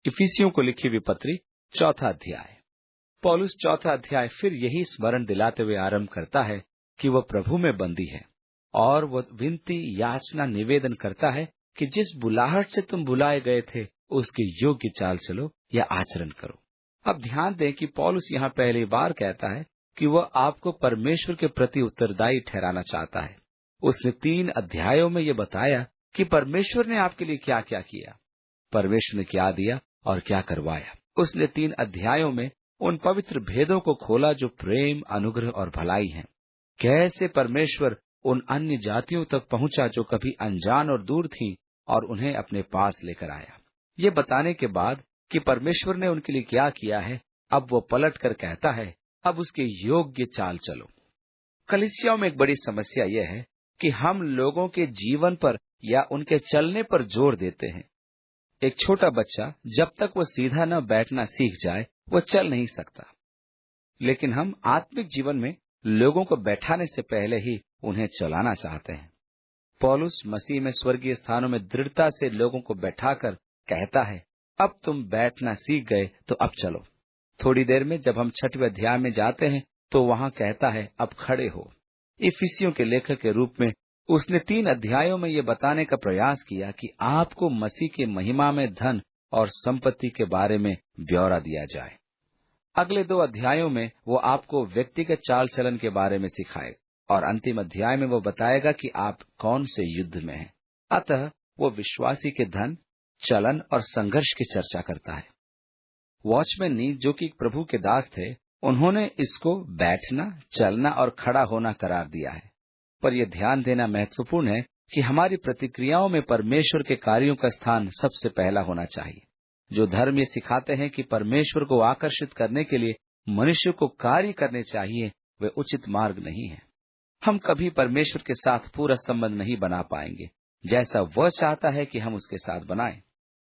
इफिसियों को लिखी हुई पत्री 4 अध्याय। पौलुस 4 अध्याय फिर यही स्मरण दिलाते हुए आरंभ करता है कि वह प्रभु में बंदी है, और वह विनती, याचना, निवेदन करता है कि जिस बुलाहट से तुम बुलाए गए थे उसके योग्य चाल चलो या आचरण करो। अब ध्यान दें कि पौलुस यहाँ पहली बार कहता है कि वह आपको परमेश्वर के प्रति उत्तरदायी ठहराना चाहता है। उसने 3 अध्यायों में यह बताया कि परमेश्वर ने आपके लिए क्या क्या किया, परमेश्वर ने क्या दिया और क्या करवाया। उसने 3 अध्यायों में उन पवित्र भेदों को खोला जो प्रेम, अनुग्रह और भलाई हैं। कैसे परमेश्वर उन अन्य जातियों तक पहुंचा जो कभी अनजान और दूर थीं, और उन्हें अपने पास लेकर आया। ये बताने के बाद कि परमेश्वर ने उनके लिए क्या किया है, अब वो पलट कर कहता है, अब उसके योग्य चाल चलो। कलीसियाओं में एक बड़ी समस्या यह है कि हम लोगों के जीवन पर या उनके चलने पर जोर देते हैं। एक छोटा बच्चा जब तक वो सीधा न बैठना सीख जाए वो चल नहीं सकता, लेकिन हम आत्मिक जीवन में लोगों को बैठाने से पहले ही उन्हें चलाना चाहते हैं। पौलुस मसीह में स्वर्गीय स्थानों में दृढ़ता से लोगों को बैठाकर कहता है, अब तुम बैठना सीख गए तो अब चलो। थोड़ी देर में जब हम 6वें अध्याय में जाते हैं तो वहां कहता है, अब खड़े हो। इफिसियों के लेखक के रूप में उसने 3 अध्यायों में ये बताने का प्रयास किया कि आपको मसीह की महिमा में धन और संपत्ति के बारे में ब्यौरा दिया जाए। अगले 2 अध्यायों में वो आपको व्यक्तिगत चाल चलन के बारे में सिखाए, और अंतिम अध्याय में वो बताएगा कि आप कौन से युद्ध में हैं। अतः वो विश्वासी के धन, चलन और संघर्ष की चर्चा करता है। वॉचमैन नी, जो कि प्रभु के दास थे, उन्होंने इसको बैठना, चलना और खड़ा होना करार दिया है। पर यह ध्यान देना महत्वपूर्ण है कि हमारी प्रतिक्रियाओं में परमेश्वर के कार्यों का स्थान सबसे पहला होना चाहिए। जो धर्म ये सिखाते हैं कि परमेश्वर को आकर्षित करने के लिए मनुष्य को कार्य करने चाहिए, वे उचित मार्ग नहीं है। हम कभी परमेश्वर के साथ पूरा संबंध नहीं बना पाएंगे जैसा वह चाहता है कि हम उसके साथ बनाएं,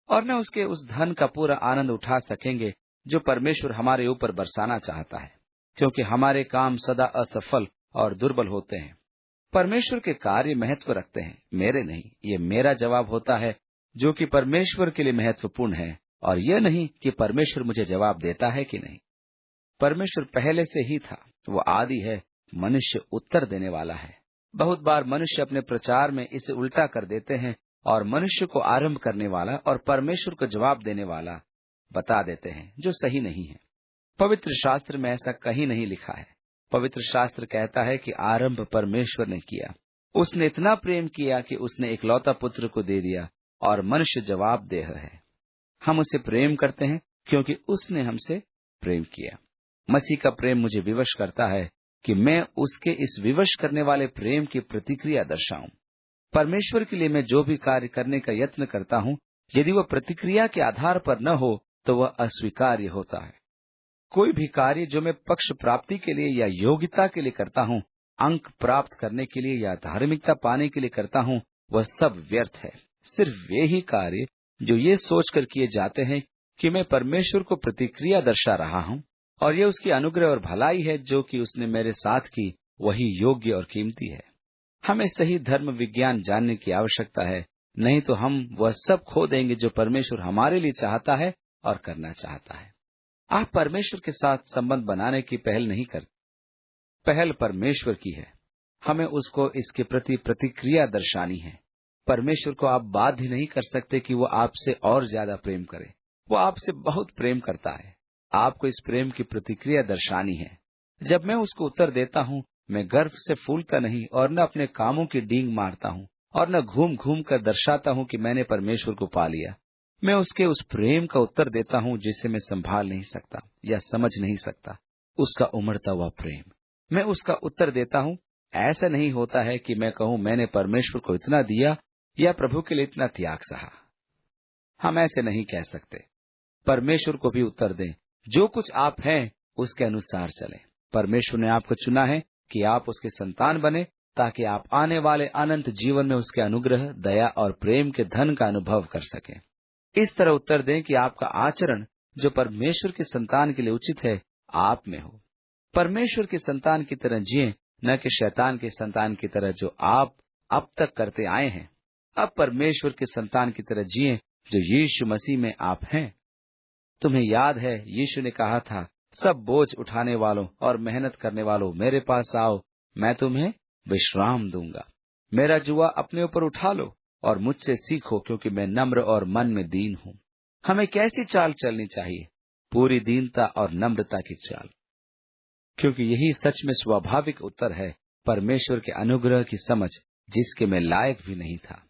और न उसके उस धन का पूरा आनंद उठा सकेंगे जो परमेश्वर हमारे ऊपर बरसाना चाहता है, क्योंकि हमारे काम सदा असफल और दुर्बल होते हैं। परमेश्वर के कार्य महत्व रखते हैं, मेरे नहीं। ये मेरा जवाब होता है जो कि परमेश्वर के लिए महत्वपूर्ण है, और यह नहीं कि परमेश्वर मुझे जवाब देता है कि नहीं। परमेश्वर पहले से ही था, वो आदि है, मनुष्य उत्तर देने वाला है। बहुत बार मनुष्य अपने प्रचार में इसे उल्टा कर देते हैं और मनुष्य को आरंभ करने वाला और परमेश्वर को जवाब देने वाला बता देते हैं, जो सही नहीं है। पवित्र शास्त्र में ऐसा कहीं नहीं लिखा है। पवित्र शास्त्र कहता है कि आरंभ परमेश्वर ने किया। उसने इतना प्रेम किया कि उसने इकलौता पुत्र को दे दिया, और मनुष्य जवाबदेह है। हम उसे प्रेम करते हैं क्योंकि उसने हमसे प्रेम किया। मसीह का प्रेम मुझे विवश करता है कि मैं उसके इस विवश करने वाले प्रेम की प्रतिक्रिया दर्शाऊं। परमेश्वर के लिए मैं जो भी कार्य करने का यत्न करता हूं, यदि वह प्रतिक्रिया के आधार पर न हो तो वह अस्वीकार्य होता है। कोई भी कार्य जो मैं पक्ष प्राप्ति के लिए या योग्यता के लिए करता हूं, अंक प्राप्त करने के लिए या धार्मिकता पाने के लिए करता हूं, वह सब व्यर्थ है। सिर्फ वे ही कार्य जो ये सोचकर किए जाते हैं कि मैं परमेश्वर को प्रतिक्रिया दर्शा रहा हूं और ये उसकी अनुग्रह और भलाई है जो कि उसने मेरे साथ की, वही योग्य और कीमती है। हमें सही धर्म विज्ञान जानने की आवश्यकता है, नहीं तो हम वह सब खो देंगे जो परमेश्वर हमारे लिए चाहता है और करना चाहता है। आप परमेश्वर के साथ संबंध बनाने की पहल नहीं करते, पहल परमेश्वर की है। हमें उसको इसके प्रति प्रतिक्रिया दर्शानी है। परमेश्वर को आप बाध्य नहीं कर सकते कि वो आपसे और ज्यादा प्रेम करे। वो आपसे बहुत प्रेम करता है। आपको इस प्रेम की प्रतिक्रिया दर्शानी है। जब मैं उसको उत्तर देता हूँ, मैं गर्व से फूलता नहीं और न अपने कामों की डींग मारता हूँ और न घूम घूम कर दर्शाता हूँ कि मैंने परमेश्वर को पा लिया। मैं उसके उस प्रेम का उत्तर देता हूँ जिसे मैं संभाल नहीं सकता या समझ नहीं सकता, उसका उमड़ता हुआ प्रेम। मैं उसका उत्तर देता हूँ। ऐसा नहीं होता है कि मैं कहूँ मैंने परमेश्वर को इतना दिया या प्रभु के लिए इतना त्याग सहा। हम ऐसे नहीं कह सकते। परमेश्वर को भी उत्तर दें, जो कुछ आप हैं उसके अनुसार चलें। परमेश्वर ने आपको चुना है कि आप उसके संतान बने, ताकि आप आने वाले अनंत जीवन में उसके अनुग्रह, दया और प्रेम के धन का अनुभव कर सकें। इस तरह उत्तर दें कि आपका आचरण जो परमेश्वर के संतान के लिए उचित है, आप में हो। परमेश्वर के संतान की तरह जिएं, न कि शैतान के संतान की तरह जो आप अब तक करते आए हैं। अब परमेश्वर के संतान की तरह जिएं जो यीशु मसीह में आप हैं। तुम्हें याद है यीशु ने कहा था, सब बोझ उठाने वालों और मेहनत करने वालों मेरे पास आओ, मैं तुम्हें विश्राम दूंगा। मेरा जुआ अपने ऊपर उठा लो और मुझसे सीखो, क्योंकि मैं नम्र और मन में दीन हूँ। हमें कैसी चाल चलनी चाहिए? पूरी दीनता और नम्रता की चाल, क्योंकि यही सच में स्वाभाविक उत्तर है परमेश्वर के अनुग्रह की समझ, जिसके मैं लायक भी नहीं था।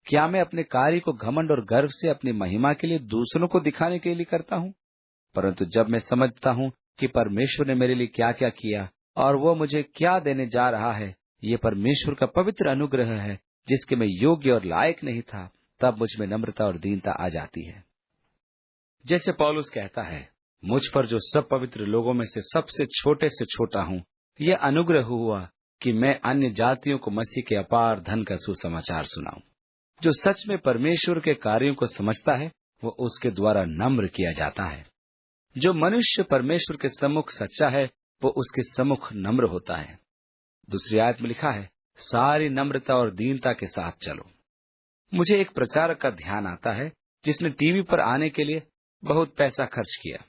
क्या मैं अपने कार्य को घमंड और गर्व से अपनी महिमा के लिए, दूसरों को दिखाने के लिए करता हूँ? परंतु जब मैं समझता हूँ कि परमेश्वर ने मेरे लिए क्या क्या किया और वो मुझे क्या देने जा रहा है, ये परमेश्वर का पवित्र अनुग्रह है जिसके मैं योग्य और लायक नहीं था, तब मुझ में नम्रता और दीनता आ जाती है। जैसे पौलुस कहता है, मुझ पर जो सब पवित्र लोगों में से सबसे छोटे से छोटा हूँ, यह अनुग्रह हुआ कि मैं अन्य जातियों को मसीह के अपार धन का सुसमाचार सुनाऊं। जो सच में परमेश्वर के कार्यों को समझता है, वो उसके द्वारा नम्र किया जाता है। जो मनुष्य परमेश्वर के सम्मुख सच्चा है, वो उसके सम्मुख नम्र होता है। दूसरी आयत में लिखा है, सारी नम्रता और दीनता के साथ चलो। मुझे एक प्रचारक का ध्यान आता है जिसने टीवी पर आने के लिए बहुत पैसा खर्च किया।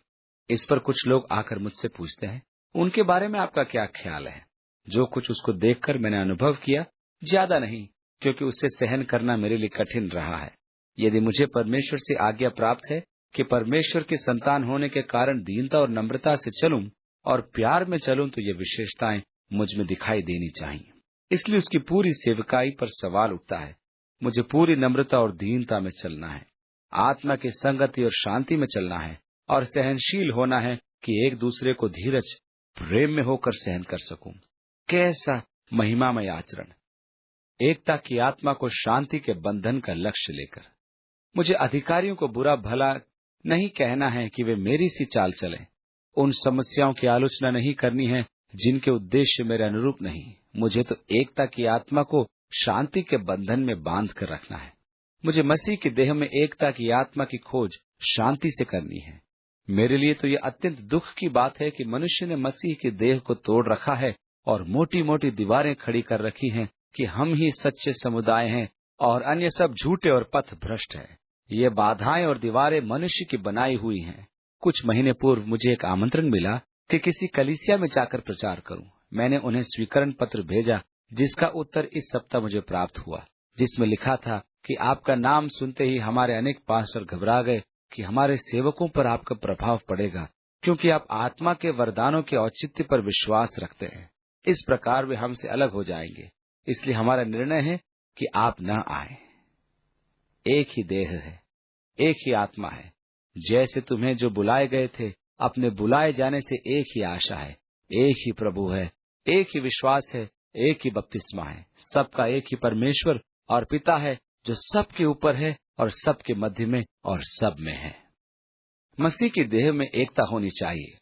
इस पर कुछ लोग आकर मुझसे पूछते हैं, उनके बारे में आपका क्या ख्याल है? जो कुछ उसको देखकर मैंने अनुभव किया, ज्यादा नहीं, क्योंकि उससे सहन करना मेरे लिए कठिन रहा है। यदि मुझे परमेश्वर से आज्ञा प्राप्त है कि परमेश्वर की संतान होने के कारण दीनता और नम्रता से चलूं और प्यार में चलूं, तो ये विशेषताएं मुझ में दिखाई देनी चाहिए। इसलिए उसकी पूरी सेवकाई पर सवाल उठता है। मुझे पूरी नम्रता और दीनता में चलना है, आत्मा की संगति और शांति में चलना है और सहनशील होना है कि एक दूसरे को धीरज प्रेम में होकर सहन कर सकूं। कैसा महिमामय आचरण! एकता की आत्मा को शांति के बंधन का लक्ष्य लेकर। मुझे अधिकारियों को बुरा भला नहीं कहना है कि वे मेरी सी चाल चलें। उन समस्याओं की आलोचना नहीं करनी है जिनके उद्देश्य मेरे अनुरूप नहीं। मुझे तो एकता की आत्मा को शांति के बंधन में बांध कर रखना है। मुझे मसीह की देह में एकता की आत्मा की खोज शांति से करनी है। मेरे लिए तो यह अत्यंत दुख की बात है कि मनुष्य ने मसीह की देह को तोड़ रखा है और मोटी मोटी दीवारें खड़ी कर रखी हैं कि हम ही सच्चे समुदाय हैं और अन्य सब झूठे और पथ भ्रष्ट है। ये बाधाएं और दीवारें मनुष्य की बनाई हुई हैं। कुछ महीने पूर्व मुझे एक आमंत्रण मिला कि किसी कलीसिया में जाकर प्रचार करूं। मैंने उन्हें स्वीकरण पत्र भेजा, जिसका उत्तर इस सप्ताह मुझे प्राप्त हुआ, जिसमें लिखा था कि आपका नाम सुनते ही हमारे अनेक पास्टर घबरा गए कि हमारे सेवकों पर आपका प्रभाव पड़ेगा, क्योंकि आप आत्मा के वरदानों के औचित्य पर विश्वास रखते हैं। इस प्रकार वे हमसे अलग हो जाएंगे, इसलिए हमारा निर्णय है कि आप न आए। एक ही देह है, एक ही आत्मा है। जैसे तुम्हें जो बुलाए गए थे, अपने बुलाए जाने से एक ही आशा है, एक ही प्रभु है, एक ही विश्वास है, एक ही बपतिस्मा है। सबका एक ही परमेश्वर और पिता है, जो सबके ऊपर है और सबके मध्य में और सब में है। मसीह की देह में एकता होनी चाहिए।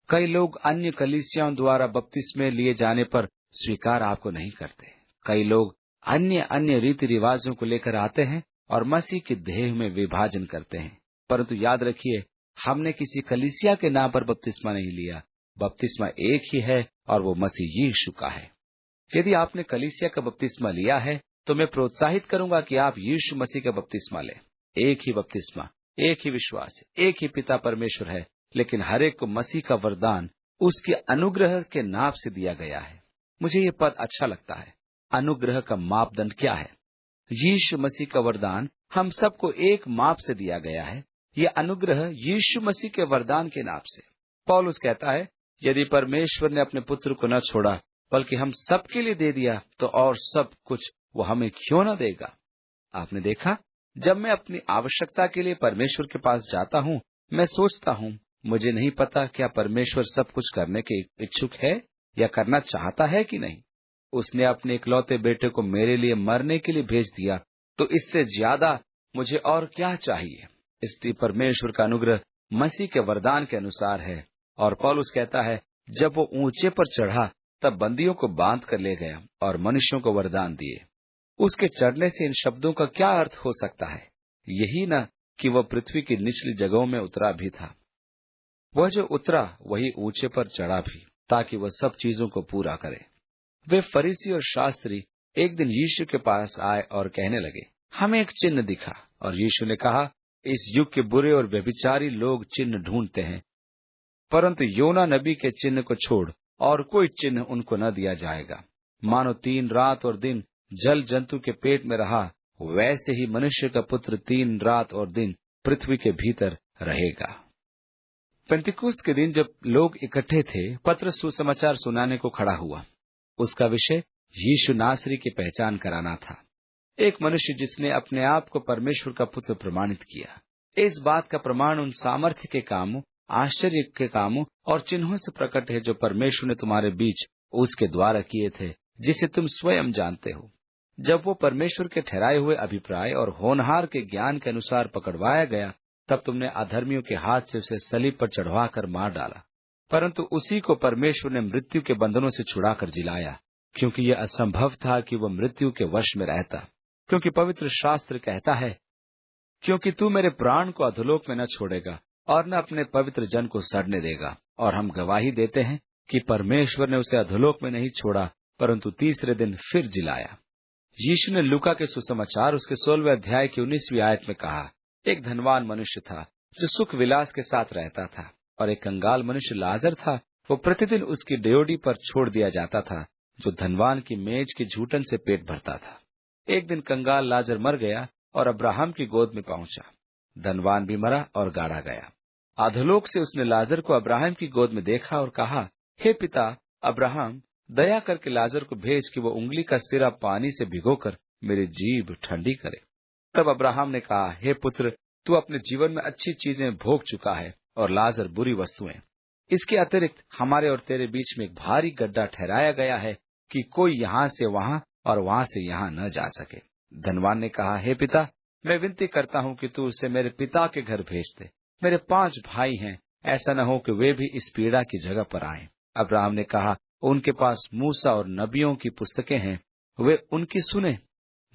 कई लोग अन्य कलीसियाओं द्वारा बपतिस्मे लिए जाने पर स्वीकार आपको नहीं करते। कई लोग अन्य अन्य रीति रिवाजों को लेकर आते हैं और मसीह की देह में विभाजन करते हैं। परंतु याद रखिए, हमने किसी कलीसिया के नाम पर बपतिस्मा नहीं लिया। बपतिस्मा एक ही है और वो मसीह यीशु का है। यदि आपने कलीसिया का बपतिस्मा लिया है, तो मैं प्रोत्साहित करूंगा कि आप यीशु मसीह का बपतिस्मा लें। एक ही बपतिस्मा, एक ही विश्वास, एक ही पिता परमेश्वर है, लेकिन हर एक को मसीह का वरदान उसके अनुग्रह के नाप से दिया गया है। मुझे ये पद अच्छा लगता है। अनुग्रह का मापदंड क्या है? यीशु मसीह का वरदान हम सबको एक माप से दिया गया है। यह अनुग्रह यीशु मसीह के वरदान के नाप से। पौलुस कहता है, यदि परमेश्वर ने अपने पुत्र को न छोड़ा बल्कि हम सबके लिए दे दिया, तो और सब कुछ वो हमें क्यों न देगा? आपने देखा, जब मैं अपनी आवश्यकता के लिए परमेश्वर के पास जाता हूँ, मैं सोचता हूँ, मुझे नहीं पता क्या परमेश्वर सब कुछ करने के इच्छुक है या करना चाहता है कि नहीं। उसने अपने इकलौते बेटे को मेरे लिए मरने के लिए भेज दिया, तो इससे ज्यादा मुझे और क्या चाहिए? इसलिए परमेश्वर का अनुग्रह मसीह के वरदान के अनुसार है। और पौलुस कहता है, जब वो ऊंचे पर चढ़ा, तब बंदियों को बांध कर ले गया और मनुष्यों को वरदान दिए। उसके चढ़ने से इन शब्दों का क्या अर्थ हो सकता है? यही न कि वह पृथ्वी की निचली जगहों में उतरा भी था। वह जो उतरा वही ऊंचे पर चढ़ा भी, ताकि वह सब चीजों को पूरा करे। वे फरीसी और शास्त्री एक दिन यीशु के पास आए और कहने लगे, हमें एक चिन्ह दिखा। और यीशु ने कहा, इस युग के बुरे और व्यभिचारी लोग चिन्ह ढूंढते हैं, परंतु योना नबी के चिन्ह को छोड़ और कोई चिन्ह उनको न दिया जाएगा। मानो 3 रात और दिन जल जंतु के पेट में रहा, वैसे ही मनुष्य का पुत्र 3 रात और दिन पृथ्वी के भीतर रहेगा। पेंतिकुस्त के दिन जब लोग इकट्ठे थे, पतरस सुसमाचार सुनाने को खड़ा हुआ। उसका विषय यीशु नासरी की पहचान कराना था, एक मनुष्य जिसने अपने आप को परमेश्वर का पुत्र प्रमाणित किया। इस बात का प्रमाण उन सामर्थ्य के कामों, आश्चर्य के कामों और चिन्हों से प्रकट है जो परमेश्वर ने तुम्हारे बीच उसके द्वारा किए थे, जिसे तुम स्वयं जानते हो। जब वो परमेश्वर के ठहराए हुए अभिप्राय और होनहार के ज्ञान के अनुसार पकड़वाया गया, तब तुमने अधर्मियों के हाथ से उसे सलीब पर चढ़वाकर मार डाला, परंतु उसी को परमेश्वर ने मृत्यु के बंधनों से छुड़ाकर जिलाया, क्योंकि यह असंभव था कि वह मृत्यु के वश में रहता। क्योंकि पवित्र शास्त्र कहता है, क्योंकि तू मेरे प्राण को अधोलोक में न छोड़ेगा और न अपने पवित्र जन को सड़ने देगा। और हम गवाही देते हैं कि परमेश्वर ने उसे अधोलोक में नहीं छोड़ा, परंतु तीसरे दिन फिर जिलाया। यीशु ने लूका के सुसमाचार उसके 16वें अध्याय की 19वीं आयत में कहा, एक धनवान मनुष्य था जो सुख विलास के साथ रहता था, और एक कंगाल मनुष्य लाजर था, वो प्रतिदिन उसकी ड्योढ़ी पर छोड़ दिया जाता था, जो धनवान की मेज की झूठन से पेट भरता था। एक दिन कंगाल लाजर मर गया और अब्राहम की गोद में पहुंचा। धनवान भी मरा और गाड़ा गया। अधोलोक से उसने लाजर को अब्राहम की गोद में देखा और कहा, हे पिता अब्राहम, दया करके लाजर को भेज कि वो उंगली का सिरा पानी से भिगोकर मेरी जीभ ठंडी करे। तब अब्राहम ने कहा, हे पुत्र, तू अपने जीवन में अच्छी चीजें भोग चुका है और लाजर बुरी वस्तुएं। इसके अतिरिक्त हमारे और तेरे बीच में एक भारी गड्ढा ठहराया गया है कि कोई यहाँ से वहां और वहां से यहाँ न जा सके। धनवान ने कहा, हे पिता, मैं विनती करता हूँ कि तू उसे मेरे पिता के घर भेज दे। मेरे 5 भाई हैं, ऐसा न हो कि वे भी इस पीड़ा की जगह पर आएं। अब्राहम ने कहा, उनके पास मूसा और नबियों की पुस्तकें हैं, वे उनकी सुने।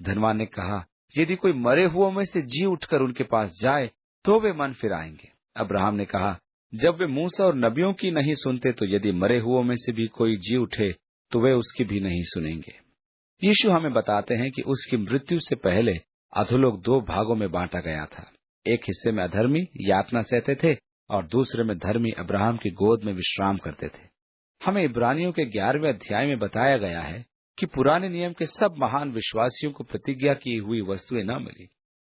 धनवान ने कहा, यदि कोई मरे हुओं में से जी उठकर उनके पास जाए तो वे मन फिराएंगे। अब्राहम ने कहा, जब वे मूसा और नबियों की नहीं सुनते, तो यदि मरे हुओं में से भी कोई जी उठे तो वे उसकी भी नहीं सुनेंगे। यीशु हमें बताते हैं कि उसकी मृत्यु से पहले अधोलोक 2 भागों में बांटा गया था। एक हिस्से में अधर्मी यातना सहते थे और दूसरे में धर्मी अब्राहम की गोद में विश्राम करते थे। हमें इब्रानियों के 11वें अध्याय में बताया गया है कि पुराने नियम के सब महान विश्वासियों को प्रतिज्ञा की हुई वस्तुएं न मिली,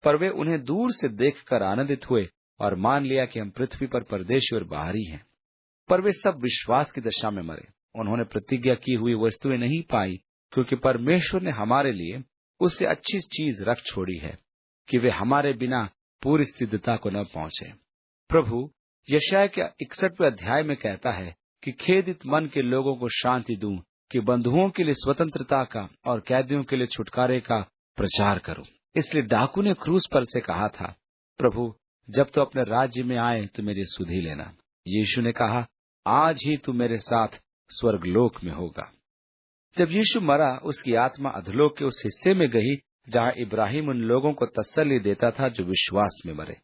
पर वे उन्हें दूर से देखकर आनंदित हुए और मान लिया कि हम पृथ्वी पर परदेशी और बाहरी हैं। पर वे सब विश्वास की दशा में मरे। उन्होंने प्रतिज्ञा की हुई वस्तुएं नहीं पाई, क्योंकि परमेश्वर ने हमारे लिए उससे अच्छी चीज रख छोड़ी है कि वे हमारे बिना पूरी सिद्धता को न पहुंचे। प्रभु यशायाह के 61वें अध्याय में कहता है कि खेदित मन के लोगों को शांति दूं, कि बंधुओं के लिए स्वतंत्रता का और कैदियों के लिए छुटकारे का प्रचार करूं। इसलिए डाकू ने क्रूस पर से कहा था, प्रभु जब तो अपने राज्य में आए तो मेरी सुधि लेना। यीशु ने कहा, आज ही तू मेरे साथ स्वर्गलोक में होगा। जब यीशु मरा, उसकी आत्मा अधोलोक के उस हिस्से में गई जहां इब्राहिम उन लोगों को तसल्ली देता था जो विश्वास में मरे।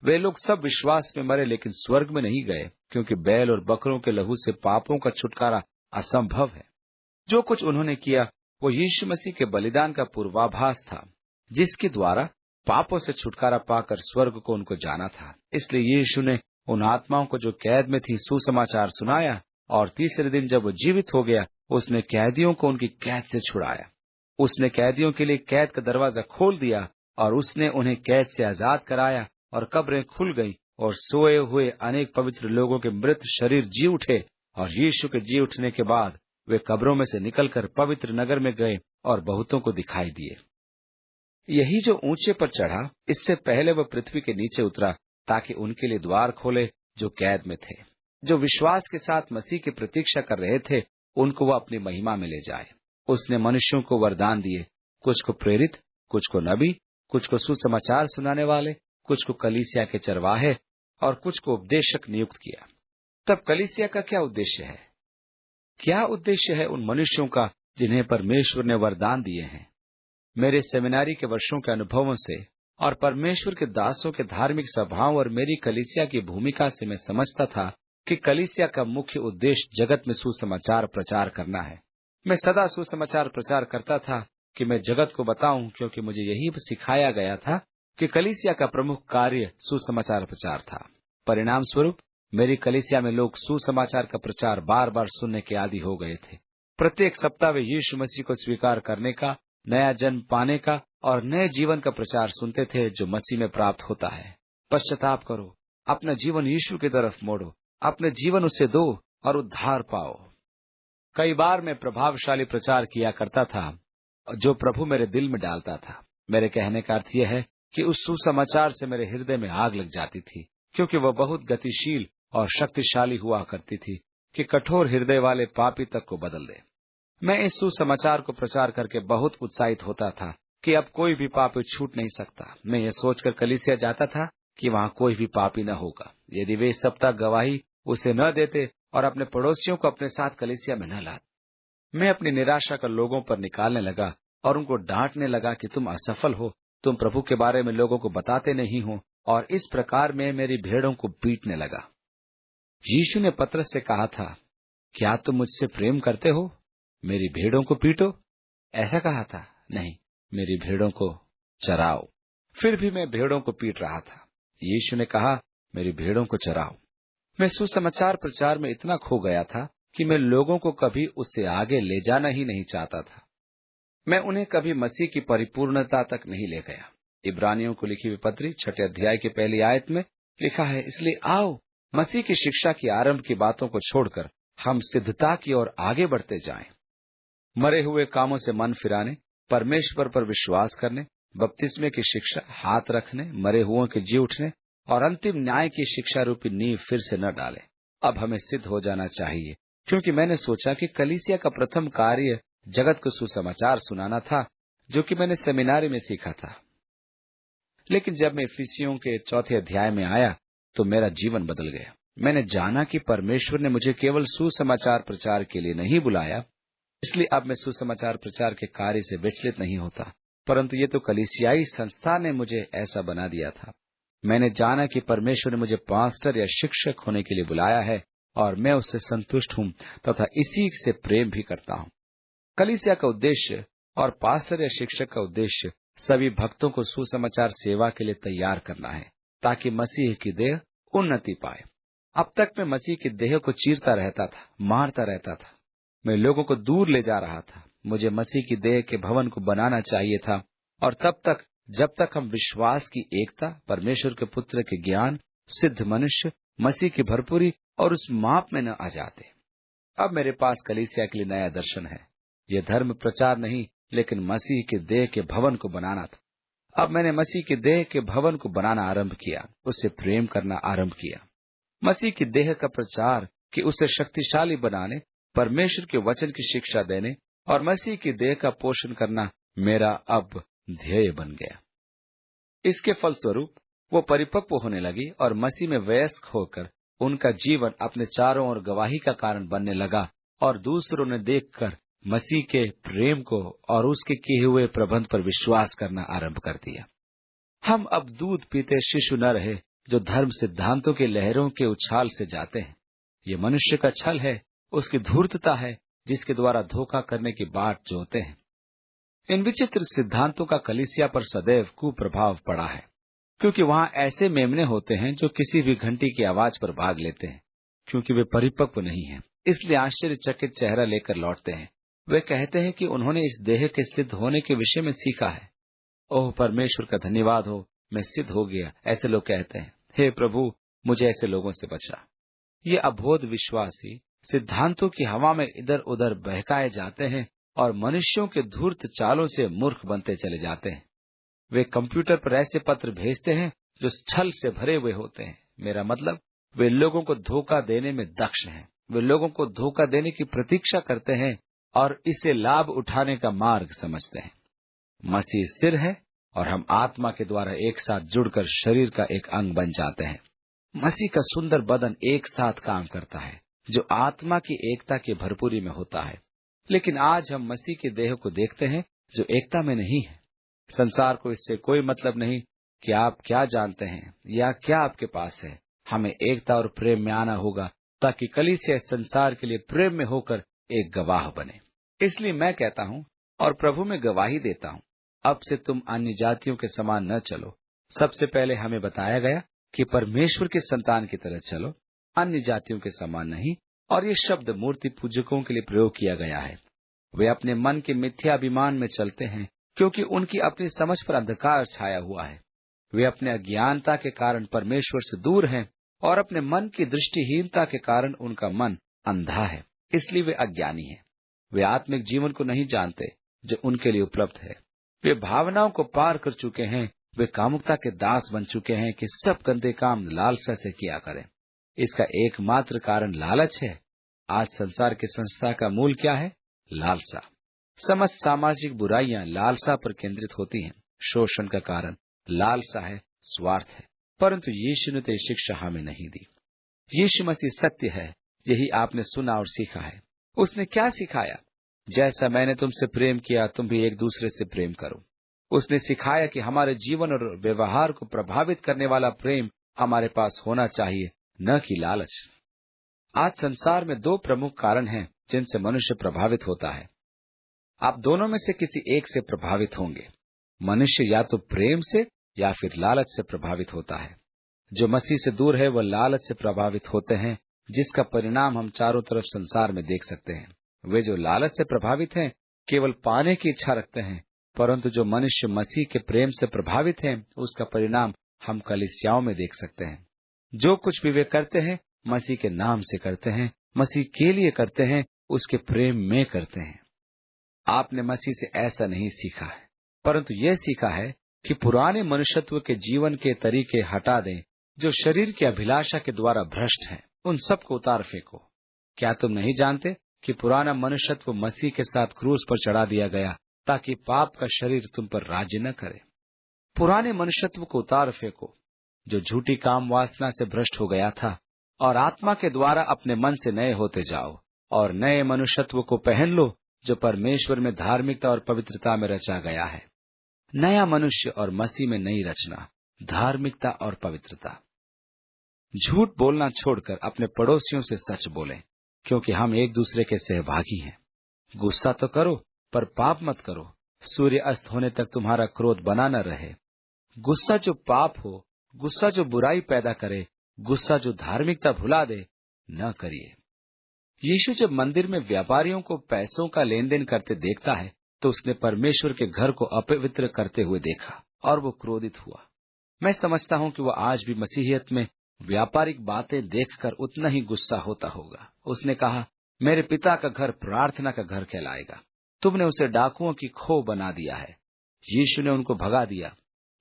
वे लोग सब विश्वास में मरे, लेकिन स्वर्ग में नहीं गए, क्योंकि बैल और बकरों के लहू से पापों का छुटकारा असंभव है। जो कुछ उन्होंने किया वो यीशु मसीह के बलिदान का पूर्वाभास था, जिसके द्वारा पापों से छुटकारा पाकर स्वर्ग को उनको जाना था। इसलिए यीशु ने उन आत्माओं को जो कैद में थी सुसमाचार सुनाया, और तीसरे दिन जब वो जीवित हो गया, उसने कैदियों को उनकी कैद से छुड़ाया। उसने कैदियों के लिए कैद का दरवाजा खोल दिया और उसने उन्हें कैद से आजाद कराया, और कब्रें खुल गईं और सोए हुए अनेक पवित्र लोगों के मृत शरीर जी उठे। और यीशु के जी उठने के बाद वे कब्रों में से निकलकर पवित्र नगर में गए और बहुतों को दिखाई दिए। यही जो ऊंचे पर चढ़ा, इससे पहले वह पृथ्वी के नीचे उतरा, ताकि उनके लिए द्वार खोले जो कैद में थे, जो विश्वास के साथ मसीह की प्रतीक्षा कर रहे थे, उनको वह अपनी महिमा में ले जाए। उसने मनुष्यों को वरदान दिए, कुछ को प्रेरित, कुछ को नबी, कुछ को सुसमाचार सुनाने वाले, कुछ को कलीसिया के चरवाहे और कुछ को उपदेशक नियुक्त किया। तब कलीसिया का क्या उद्देश्य है? क्या उद्देश्य है उन मनुष्यों का जिन्हें परमेश्वर ने वरदान दिए हैं? मेरे सेमिनारी के वर्षों के अनुभवों से और परमेश्वर के दासों के धार्मिक स्वभाव और मेरी कलीसिया की भूमिका से मैं समझता था कि कलीसिया का मुख्य उद्देश्य जगत में सुसमाचार प्रचार करना है। मैं सदा सुसमाचार प्रचार करता था कि मैं जगत को बताऊं, क्योंकि मुझे यही सिखाया गया था कि कलीसिया का प्रमुख कार्य सुसमाचार प्रचार था। परिणाम स्वरूप मेरी कलीसिया में लोग सुसमाचार का प्रचार बार बार सुनने के आदी हो गए थे। प्रत्येक सप्ताह वे यीशु मसीह को स्वीकार करने का, नया जन्म पाने का और नए जीवन का प्रचार सुनते थे जो मसीह में प्राप्त होता है। पश्चाताप करो, अपना जीवन यीशु की तरफ मोड़ो, अपने जीवन उससे दो और उद्धार पाओ। कई बार मैं प्रभावशाली प्रचार किया करता था जो प्रभु मेरे दिल में डालता था। मेरे कहने का अर्थ यह है कि उस सुसमाचार से मेरे हृदय में आग लग जाती थी, क्योंकि वह बहुत गतिशील और शक्तिशाली हुआ करती थी कि कठोर हृदय वाले पापी तक को बदल दे। मैं इस सुसमाचार को प्रचार करके बहुत उत्साहित होता था कि अब कोई भी पापी छूट नहीं सकता। मैं ये सोचकर कलीसिया जाता था कि वहाँ कोई भी पापी न होगा यदि वे इस सप्ताह गवाही उसे न देते और अपने पड़ोसियों को अपने साथ कलीसिया में न लाते। मैं अपनी निराशा का लोगों पर निकालने लगा और उनको डांटने लगा कि तुम असफल हो, तुम प्रभु के बारे में लोगों को बताते नहीं हो, और इस प्रकार मैं मेरी भेड़ों को पीटने लगा। यीशु ने पतरस से कहा था, क्या तुम मुझसे प्रेम करते हो? मेरी भेड़ों को पीटो। ऐसा कहा था? नहीं, मेरी भेड़ों को चराओ। फिर भी मैं भेड़ों को पीट रहा था। यीशु ने कहा, मेरी भेड़ों को चराओ। मैं सुसमाचार प्रचार में इतना खो गया था कि मैं लोगों को कभी उससे आगे ले जाना ही नहीं चाहता था। मैं उन्हें कभी मसीह की परिपूर्णता तक नहीं ले गया। इब्रानियों को लिखी हुई पत्री 6 अध्याय की पहली आयत में लिखा है, इसलिए आओ मसीह की शिक्षा की आरंभ की बातों को छोड़कर हम सिद्धता की ओर आगे बढ़ते जाएं। मरे हुए कामों से मन फिराने, परमेश्वर पर विश्वास करने, बपतिस्मे की शिक्षा, हाथ रखने, मरे हुओं के जी उठने और अंतिम न्याय की शिक्षा रूपी नींव फिर से न डालें। अब हमें सिद्ध हो जाना चाहिए, क्योंकि मैंने सोचा कि कलीसिया का प्रथम कार्य जगत को सुसमाचार सुनाना था, जो कि मैंने सेमिनारी में सीखा था। लेकिन जब मैं इफिसियों के 4 अध्याय में आया तो मेरा जीवन बदल गया। मैंने जाना कि परमेश्वर ने मुझे केवल सुसमाचार प्रचार के लिए नहीं बुलाया, इसलिए अब मैं सुसमाचार प्रचार के कार्य से विचलित नहीं होता, परंतु ये तो कलीसियाई संस्था ने मुझे ऐसा बना दिया था। मैंने जाना कि परमेश्वर ने मुझे पास्टर या शिक्षक होने के लिए बुलाया है और मैं उससे संतुष्ट हूँ तथा इसी से प्रेम भी करता हूँ। कलीसिया का उद्देश्य और पास्टर या शिक्षक का उद्देश्य सभी भक्तों को सुसमाचार सेवा के लिए तैयार करना है, ताकि मसीह की देह उन्नति पाए। अब तक मैं मसीह की देह को चीरता रहता था, मारता रहता था। मैं लोगों को दूर ले जा रहा था। मुझे मसीह की देह के भवन को बनाना चाहिए था, और तब तक जब तक हम विश्वास की एकता, परमेश्वर के पुत्र के ज्ञान, सिद्ध मनुष्य, मसीह की भरपूरी और उस माप में न आ जाते। अब मेरे पास कलीसिया के लिए नया दर्शन है। यह धर्म प्रचार नहीं, लेकिन मसीह के देह के भवन को बनाना था। अब मैंने मसीह के देह के भवन को बनाना आरंभ किया, उससे प्रेम करना आरंभ किया। मसीह की देह का प्रचार कि उसे शक्तिशाली बनाने, परमेश्वर के वचन की शिक्षा देने और मसीह की देह का पोषण करना मेरा अब ध्येय बन गया। इसके फलस्वरूप वो परिपक्व होने लगी और मसीह में वयस्क होकर उनका जीवन अपने चारों ओर गवाही का कारण बनने लगा, और दूसरों ने देखकर मसीह के प्रेम को और उसके किए हुए प्रबंध पर विश्वास करना आरंभ कर दिया। हम अब दूध पीते शिशु न रहे जो धर्म सिद्धांतों के लहरों के उछाल से जाते हैं। ये मनुष्य का छल है, उसकी धूर्तता है, जिसके द्वारा धोखा करने की बाट जोते हैं। इन विचित्र सिद्धांतों का कलीसिया पर सदैव कुप्रभाव पड़ा है, क्योंकि वहां ऐसे मेमने होते हैं जो किसी भी घंटी की आवाज पर भाग लेते हैं, क्योंकि वे परिपक्व नहीं हैं, इसलिए आश्चर्यचकित चेहरा लेकर लौटते हैं। वे कहते हैं कि उन्होंने इस देह के सिद्ध होने के विषय में सीखा है। ओह परमेश्वर का धन्यवाद हो, मैं सिद्ध हो गया, ऐसे लोग कहते हैं। हे प्रभु, मुझे ऐसे लोगों से बचा। ये अबोध विश्वासी सिद्धांतों की हवा में इधर उधर बहकाए जाते हैं और मनुष्यों के धूर्त चालों से मूर्ख बनते चले जाते हैं। वे कंप्यूटर पर ऐसे पत्र भेजते हैं जो छल से भरे हुए होते हैं। मेरा मतलब, वे लोगों को धोखा देने में दक्ष हैं। वे लोगों को धोखा देने की प्रतीक्षा करते हैं और इसे लाभ उठाने का मार्ग समझते हैं। मसीह सिर है और हम आत्मा के द्वारा एक साथ जुड़कर शरीर का एक अंग बन जाते हैं। मसीह का सुंदर बदन एक साथ काम करता है, जो आत्मा की एकता की भरपूरी में होता है। लेकिन आज हम मसीह के देह को देखते हैं जो एकता में नहीं है। संसार को इससे कोई मतलब नहीं कि आप क्या जानते हैं या क्या आपके पास है। हमें एकता और प्रेम में आना होगा, ताकि कलीसिया संसार के लिए प्रेम में होकर एक गवाह बने। इसलिए मैं कहता हूँ और प्रभु में गवाही देता हूँ, अब से तुम अन्य जातियों के समान न चलो। सबसे पहले हमें बताया गया कि परमेश्वर के संतान की तरह चलो, अन्य जातियों के समान नहीं, और ये शब्द मूर्ति पूजकों के लिए प्रयोग किया गया है। वे अपने मन के मिथ्याभिमान में चलते हैं, क्योंकि उनकी अपनी समझ पर अंधकार छाया हुआ है। वे अपने अज्ञानता के कारण परमेश्वर से दूर हैं, और अपने मन की दृष्टिहीनता के कारण उनका मन अंधा है, इसलिए वे अज्ञानी हैं। वे आत्मिक जीवन को नहीं जानते जो उनके लिए उपलब्ध है। वे भावनाओं को पार कर चुके हैं। वे कामुकता के दास बन चुके हैं कि सब गंदे काम लालसा से किया करें। इसका एकमात्र कारण लालच है। आज संसार की संस्था का मूल क्या है? लालसा। समस्त सामाजिक बुराइयां लालसा पर केंद्रित होती हैं। शोषण का कारण लालसा है, स्वार्थ है। परंतु यीशु ने तो शिक्षा हमें नहीं दी। यीशु मसीह सत्य है, यही आपने सुना और सीखा है। उसने क्या सिखाया? जैसा मैंने तुमसे प्रेम किया, तुम भी एक दूसरे से प्रेम करो। उसने सिखाया कि हमारे जीवन और व्यवहार को प्रभावित करने वाला प्रेम हमारे पास होना चाहिए, न कि लालच। आज संसार में दो प्रमुख कारण हैं जिनसे मनुष्य प्रभावित होता है। आप दोनों में से किसी एक से प्रभावित होंगे। मनुष्य या तो प्रेम से या फिर लालच से प्रभावित होता है। जो मसीह से दूर है वह लालच से प्रभावित होते हैं, जिसका परिणाम हम चारों तरफ संसार में देख सकते हैं। वे जो लालच से प्रभावित हैं केवल पाने की इच्छा रखते हैं, परंतु जो मनुष्य मसीह के प्रेम से प्रभावित हैं उसका परिणाम हम कलीसियाओं में देख सकते हैं। जो कुछ भी वे करते हैं मसीह के नाम से करते हैं, मसीह के लिए करते हैं, उसके प्रेम में करते हैं। आपने मसीह से ऐसा नहीं सीखा है, परंतु यह सीखा है कि पुराने मनुष्यत्व के जीवन के तरीके हटा दें जो शरीर की अभिलाषा के द्वारा भ्रष्ट हैं, उन सबको उतार फेंको। क्या तुम नहीं जानते कि पुराना मनुष्यत्व मसीह के साथ क्रूस पर चढ़ा दिया गया ताकि पाप का शरीर तुम पर राज्य न करे? पुराने मनुष्यत्व को उतार फेंको जो झूठी काम वासना से भ्रष्ट हो गया था, और आत्मा के द्वारा अपने मन से नए होते जाओ, और नए मनुष्यत्व को पहन लो जो परमेश्वर में धार्मिकता और पवित्रता में रचा गया है। नया मनुष्य और मसीह में नई रचना, धार्मिकता और पवित्रता। झूठ बोलना छोड़कर अपने पड़ोसियों से सच बोलें, क्योंकि हम एक दूसरे के सहभागी हैं। गुस्सा तो करो पर पाप मत करो। सूर्य अस्त होने तक तुम्हारा क्रोध बना न रहे। गुस्सा जो पाप हो, गुस्सा जो बुराई पैदा करे, गुस्सा जो धार्मिकता भुला दे, न करिए। यीशु जब मंदिर में व्यापारियों को पैसों का लेन देन करते देखता है तो उसने परमेश्वर के घर को अपवित्र करते हुए देखा और वो क्रोधित हुआ। मैं समझता हूँ कि वह आज भी मसीहियत में व्यापारिक बातें देखकर उतना ही गुस्सा होता होगा। उसने कहा, मेरे पिता का घर प्रार्थना का घर कहलाएगा, तुमने उसे डाकुओं की खो बना दिया है। यीशु ने उनको भगा दिया।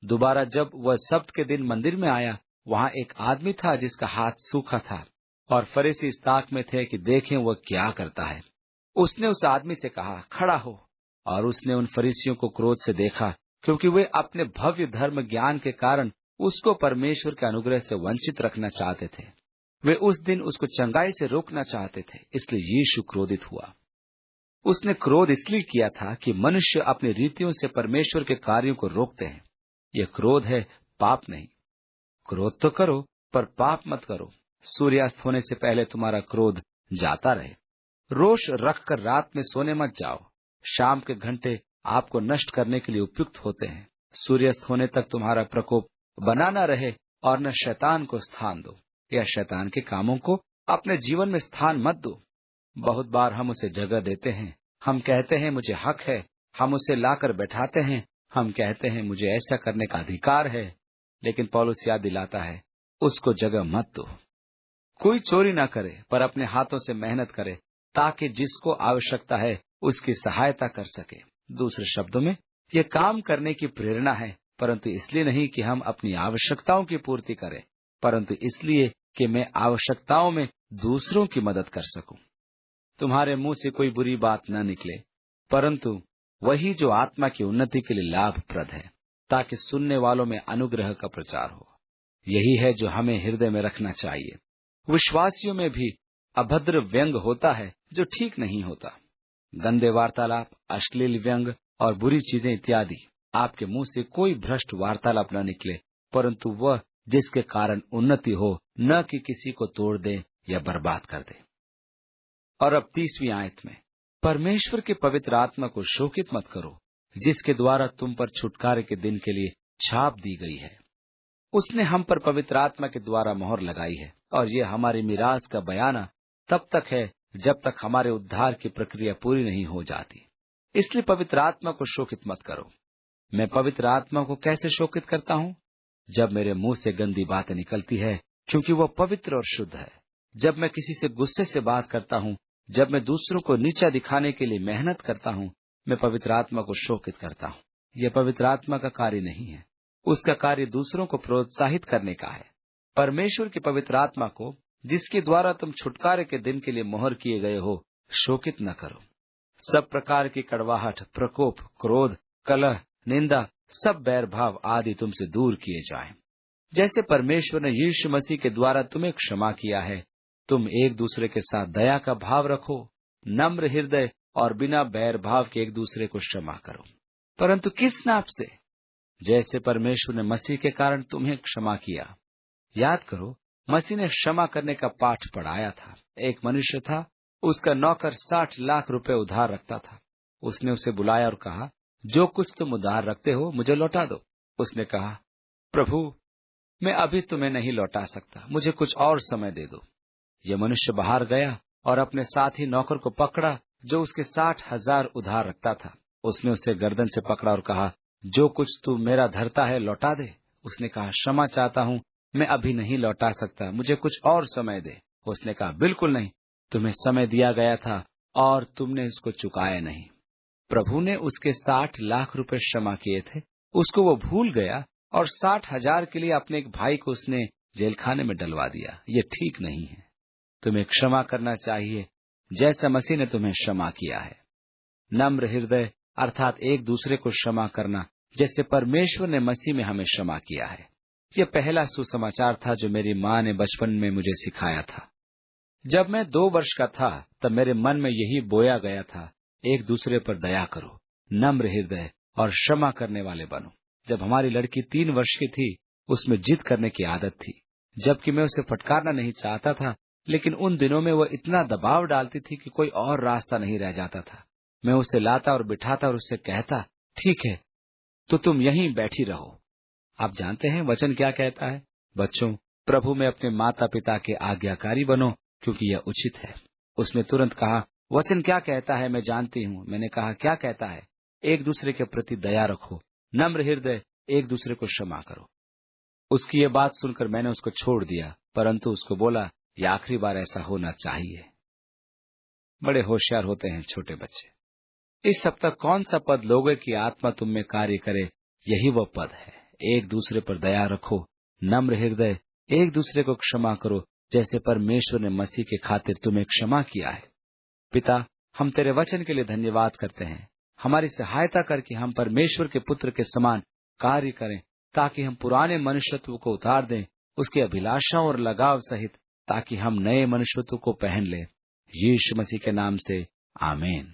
दोबारा जब वह सब्त के दिन मंदिर में आया, वहाँ एक आदमी था जिसका हाथ सूखा था, और फरीसी इस ताक में थे कि देखें वह क्या करता है। उसने उस आदमी से कहा, खड़ा हो। और उसने उन फरीसियों को क्रोध से देखा, क्योंकि वे अपने भव्य धर्म ज्ञान के कारण उसको परमेश्वर के अनुग्रह से वंचित रखना चाहते थे। वे उस दिन उसको चंगाई से रोकना चाहते थे, इसलिए यीशु क्रोधित हुआ। उसने क्रोध इसलिए किया था कि मनुष्य अपनी रीतियों से परमेश्वर के कार्यों को रोकते हैं। यह क्रोध है, पाप नहीं। क्रोध तो करो पर पाप मत करो। सूर्यास्त होने से पहले तुम्हारा क्रोध जाता रहे। रोष रखकर रात में सोने मत जाओ। शाम के घंटे आपको नष्ट करने के लिए उपयुक्त होते हैं। सूर्यास्त होने तक तुम्हारा प्रकोप बना न रहे, और न शैतान को स्थान दो, या शैतान के कामों को अपने जीवन में स्थान मत दो। बहुत बार हम उसे जगह देते हैं। हम कहते हैं मुझे हक है। हम उसे लाकर बैठाते हैं। हम कहते हैं मुझे ऐसा करने का अधिकार है। लेकिन पौलुस याद दिलाता है, उसको जगह मत दो। कोई चोरी ना करे, पर अपने हाथों से मेहनत करे, ताकि जिसको आवश्यकता है उसकी सहायता कर सके। दूसरे शब्दों में, यह काम करने की प्रेरणा है, परंतु इसलिए नहीं कि हम अपनी आवश्यकताओं की पूर्ति करें, परंतु इसलिए कि मैं आवश्यकताओं में दूसरों की मदद कर सकूं। तुम्हारे मुंह से कोई बुरी बात न निकले, परंतु वही जो आत्मा की उन्नति के लिए लाभप्रद है, ताकि सुनने वालों में अनुग्रह का प्रचार हो। यही है जो हमें हृदय में रखना चाहिए। विश्वासियों में भी अभद्र व्यंग होता है जो ठीक नहीं होता। गंदे वार्तालाप, अश्लील व्यंग और बुरी चीजें इत्यादि। आपके मुंह से कोई भ्रष्ट वार्तालाप न निकले, परंतु वह जिसके कारण उन्नति हो, न कि किसी को तोड़ दे या बर्बाद कर दे। और अब 30वीं आयत में, परमेश्वर के पवित्र आत्मा को शोकित मत करो, जिसके द्वारा तुम पर छुटकारे के दिन के लिए छाप दी गई है। उसने हम पर पवित्र आत्मा के द्वारा मोहर लगाई है, और ये हमारी मीरास का बयाना तब तक है जब तक हमारे उद्धार की प्रक्रिया पूरी नहीं हो जाती। इसलिए पवित्र आत्मा को शोकित मत करो। मैं पवित्र आत्मा को कैसे शोकित करता हूँ? जब मेरे मुंह से गंदी बातें निकलती है, क्योंकि वह पवित्र और शुद्ध है। जब मैं किसी से गुस्से से बात करता हूँ, जब मैं दूसरों को नीचा दिखाने के लिए मेहनत करता हूँ, मैं पवित्र आत्मा को शोकित करता हूँ। यह पवित्र आत्मा का कार्य नहीं है। उसका कार्य दूसरों को प्रोत्साहित करने का है। परमेश्वर की पवित्र आत्मा को, जिसके द्वारा तुम छुटकारे के दिन के लिए मोहर किए गए हो, शोकित न करो। सब प्रकार की कड़वाहट, प्रकोप, क्रोध, कलह, निंदा, सब बैर भाव आदि तुमसे दूर किए जाएं। जैसे परमेश्वर ने यीशु मसीह के द्वारा तुम्हें क्षमा किया है, तुम एक दूसरे के साथ दया का भाव रखो, नम्र हृदय और बिना बैर भाव के एक दूसरे को क्षमा करो। परंतु किस नाप से? जैसे परमेश्वर ने मसीह के कारण तुम्हें क्षमा किया। याद करो, मसीह ने क्षमा करने का पाठ पढ़ाया था। एक मनुष्य था, उसका नौकर 60 लाख रुपए उधार रखता था। उसने उसे बुलाया और कहा, जो कुछ तुम उधार रखते हो मुझे लौटा दो। उसने कहा, प्रभु, मैं अभी तुम्हें नहीं लौटा सकता, मुझे कुछ और समय दे दो। यह मनुष्य बाहर गया और अपने साथी नौकर को पकड़ा, जो उसके 60,000 उधार रखता था। उसने उसे गर्दन से पकड़ा और कहा, जो कुछ तू मेरा धरता है लौटा दे। उसने कहा, क्षमा चाहता हूँ, मैं अभी नहीं लौटा सकता, मुझे कुछ और समय दे। उसने कहा, बिल्कुल नहीं, तुम्हें समय दिया गया था और तुमने इसको चुकाया नहीं। प्रभु ने उसके 60 लाख रुपए क्षमा किए थे, उसको वो भूल गया और 60,000 के लिए अपने एक भाई को उसने जेलखाने में डलवा दिया। ये ठीक नहीं है। तुम्हें क्षमा करना चाहिए जैसा मसीह ने तुम्हें क्षमा किया है। नम्र हृदय अर्थात एक दूसरे को क्षमा करना, जैसे परमेश्वर ने मसीह में हमें क्षमा किया है। यह पहला सुसमाचार था जो मेरी माँ ने बचपन में मुझे सिखाया था। जब मैं 2 वर्ष का था, तब मेरे मन में यही बोया गया था, एक दूसरे पर दया करो, नम्र हृदय और क्षमा करने वाले बनो। जब हमारी लड़की 3 वर्ष की थी, उसमें जिद करने की आदत थी, जबकि मैं उसे फटकारना नहीं चाहता था, लेकिन उन दिनों में वह इतना दबाव डालती थी कि कोई और रास्ता नहीं रह जाता था। मैं उसे लाता और बिठाता और उससे कहता, ठीक है, तो तुम यहीं बैठी रहो। आप जानते हैं वचन क्या कहता है? बच्चों, प्रभु में अपने माता पिता के आज्ञाकारी बनो, क्योंकि यह उचित है। उसने तुरंत कहा, वचन क्या कहता है मैं जानती हूँ। मैंने कहा, क्या कहता है? एक दूसरे के प्रति दया रखो, नम्र हृदय, एक दूसरे को क्षमा करो। उसकी ये बात सुनकर मैंने उसको छोड़ दिया, परंतु उसको बोला, ये आखिरी बार ऐसा होना चाहिए। बड़े होशियार होते हैं छोटे बच्चे। इस सप्ताह कौन सा पद लोगों की आत्मा तुम में कार्य करे, यही वो पद है। एक दूसरे पर दया रखो, नम्र हृदय, एक दूसरे को क्षमा करो, जैसे परमेश्वर ने मसीह के खातिर तुम्हें क्षमा किया है। पिता, हम तेरे वचन के लिए धन्यवाद करते हैं। हमारी सहायता करके हम परमेश्वर के पुत्र के समान कार्य करें, ताकि हम पुराने मनुष्यत्व को उतार दें, उसके अभिलाषाओं और लगाव सहित, ताकि हम नए मनुष्यत्व को पहन लें। यीशु मसीह के नाम से, आमीन।